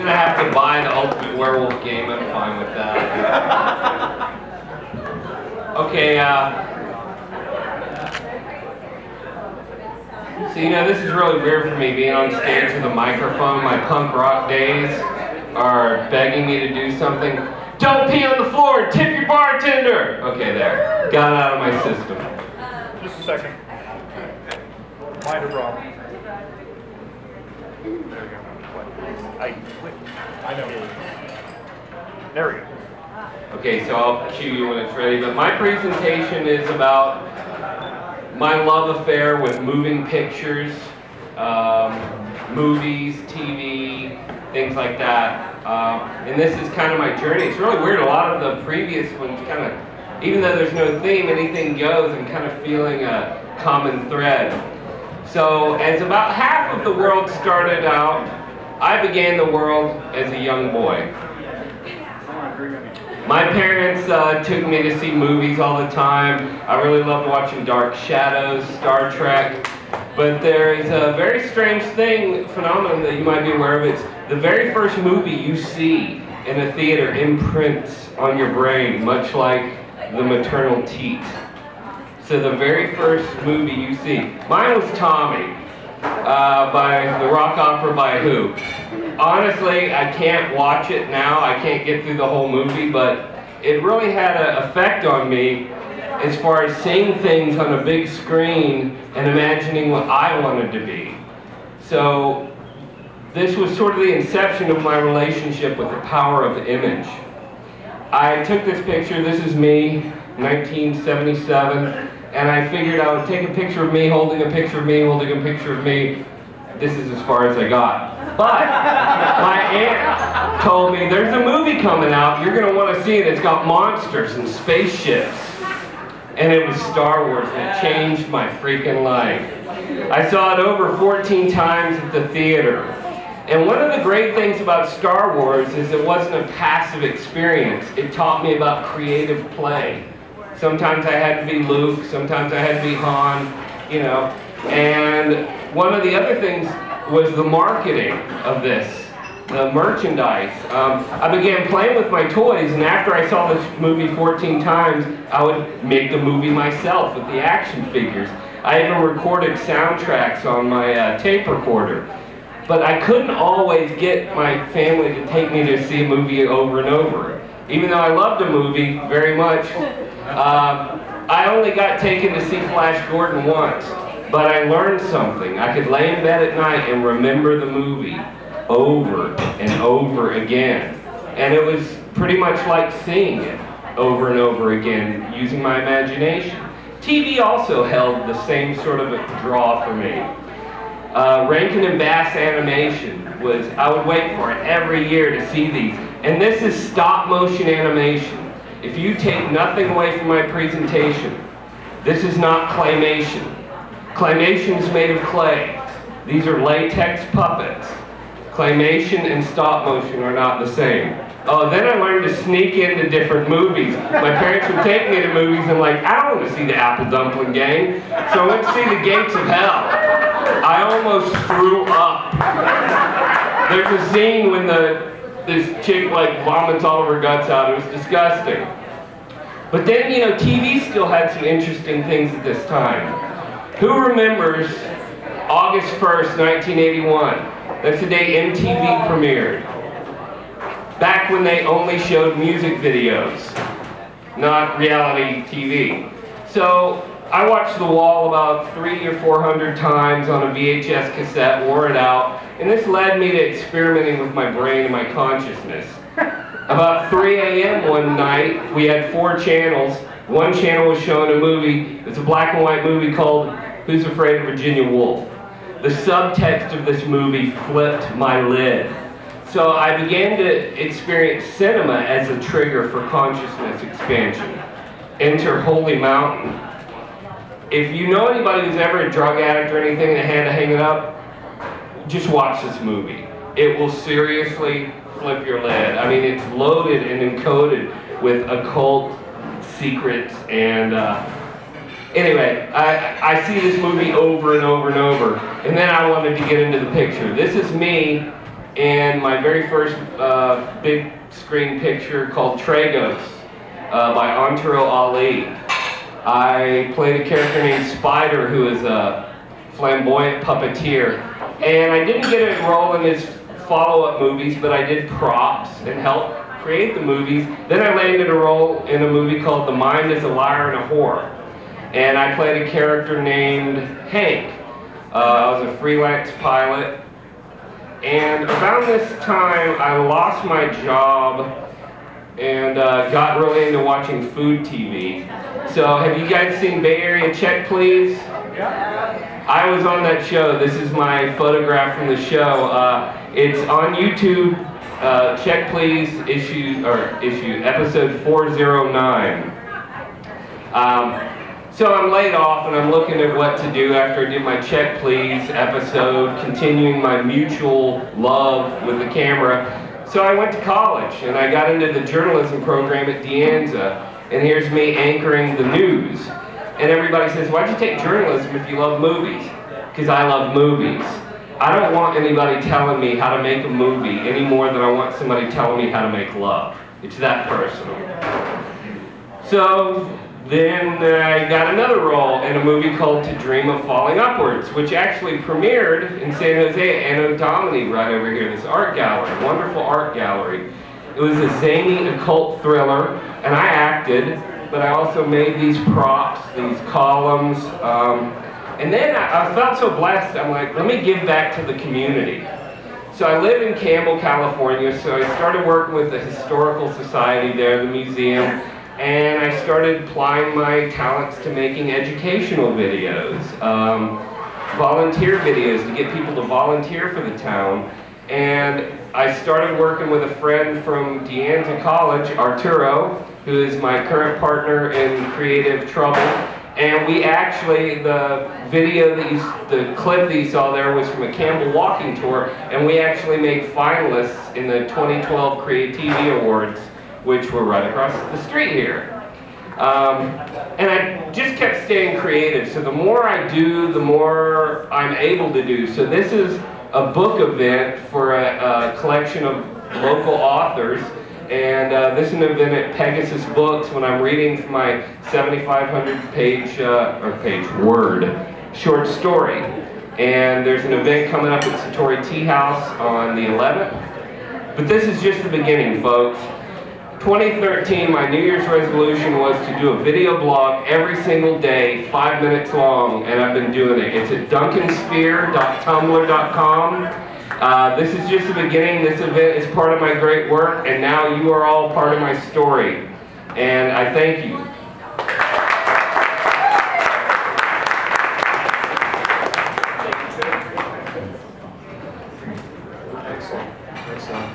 gonna have to buy the Ultimate Werewolf game. I'm fine with that. Okay, so you know, this is really weird for me, being on stage with a microphone. My punk rock days are begging me to do something. Don't pee on the floor, tip your bartender! Okay, there. Got it out of my system. Just a second. Minor problem. There we go. I know. There we go. Okay, so I'll cue you when it's ready, but my presentation is about my love affair with moving pictures, movies, TV, things like that. And this is kind of my journey. It's really weird. A lot of the previous ones kind of, even though there's no theme, anything goes, I'm kind of feeling a common thread. So as about half of the world started out, I began the world as a young boy. My parents took me to see movies all the time. I really loved watching Dark Shadows, Star Trek. But there is a very strange phenomenon that you might be aware of. It's the very first movie you see in a theater imprints on your brain, much like the maternal teat. So the very first movie you see. Mine was Tommy, by the rock opera by Who. Honestly, I can't watch it now. I can't get through the whole movie, but it really had an effect on me as far as seeing things on a big screen and imagining what I wanted to be. So this was sort of the inception of my relationship with the power of image. I took this picture. This is me, 1977, and I figured I would take a picture of me, holding a picture of me, holding a picture of me. This is as far as I got. But my aunt told me, there's a movie coming out, you're going to want to see it. It's got monsters and spaceships. And it was Star Wars, and it changed my freaking life. I saw it over 14 times at the theater. And one of the great things about Star Wars is it wasn't a passive experience. It taught me about creative play. Sometimes I had to be Luke, sometimes I had to be Han, you know. And one of the other things was the marketing of this, the merchandise. I began playing with my toys, and after I saw this movie 14 times, I would make the movie myself with the action figures. I even recorded soundtracks on my tape recorder. But I couldn't always get my family to take me to see a movie over and over. Even though I loved a movie very much, I only got taken to see Flash Gordon once. But I learned something. I could lay in bed at night and remember the movie over and over again. And it was pretty much like seeing it over and over again using my imagination. TV also held the same sort of a draw for me. Rankin and Bass animation was, I would wait for it every year to see these. And this is stop motion animation. If you take nothing away from my presentation, this is not claymation. Claymation is made of clay. These are latex puppets. Claymation and stop motion are not the same. Oh, then I learned to sneak into different movies. My parents would take me to movies and like, I don't want to see the Apple Dumpling Gang. So I went to see The Gates of Hell. I almost threw up. There's a scene when this chick like vomits all of her guts out. It was disgusting. But then, you know, TV still had some interesting things at this time. Who remembers August 1st, 1981? That's the day MTV premiered. Back when they only showed music videos, not reality TV. So I watched The Wall about 300 or 400 times on a VHS cassette, wore it out, and this led me to experimenting with my brain and my consciousness. About 3 a.m. one night, we had 4 channels. One channel was showing a movie. It's a black and white movie called Who's Afraid of Virginia Woolf? The subtext of this movie flipped my lid. So I began to experience cinema as a trigger for consciousness expansion. Enter Holy Mountain. If you know anybody who's ever a drug addict or anything that had to hang it up, just watch this movie. It will seriously flip your lid. I mean, it's loaded and encoded with occult secrets and anyway, I see this movie over and over and over, and then I wanted to get into the picture. This is me in my very first big screen picture called Tragos by Antero Ali. I played a character named Spider, who is a flamboyant puppeteer. And I didn't get a role in his follow-up movies, but I did props and helped create the movies. Then I landed a role in a movie called The Mind is a Liar and a Whore. And I played a character named Hank. I was a freelance pilot. And around this time, I lost my job and got really into watching food TV. So have you guys seen Bay Area Check Please? Yeah. I was on that show. This is my photograph from the show. It's on YouTube. Check Please episode 409. So I'm laid off and I'm looking at what to do after I did my Check Please episode, continuing my mutual love with the camera. So I went to college and I got into the journalism program at De Anza, and here's me anchoring the news. And everybody says, why'd you take journalism if you love movies? Because I love movies. I don't want anybody telling me how to make a movie any more than I want somebody telling me how to make love. It's that personal. So then I got another role in a movie called To Dream of Falling Upwards, which actually premiered in San Jose at Anno Domini right over here, this art gallery, wonderful art gallery. It was a zany occult thriller, and I acted, but I also made these props, these columns, and then I felt so blessed, I'm like, let me give back to the community. So I live in Campbell, California, so I started working with the Historical Society there, the museum, and I started applying my talents to making educational videos, volunteer videos to get people to volunteer for the town. And I started working with a friend from De Anza College, Arturo, who is my current partner in Creative Trouble. And we actually, the clip that you saw there was from a Campbell walking tour, and we actually made finalists in the 2012 Creativity Awards, which were right across the street here. And I just kept staying creative, so the more I do, the more I'm able to do. So this is a book event for a collection of local authors, and this is an event at Pegasus Books when I'm reading from my 7,500 word short story. And there's an event coming up at Satori Tea House on the 11th. But this is just the beginning, folks. 2013, my New Year's resolution was to do a video blog every single day, 5 minutes long, and I've been doing it. It's at duncansphere.tumblr.com. This is just the beginning. This event is part of my great work, and now you are all part of my story. And I thank you. Excellent. Excellent.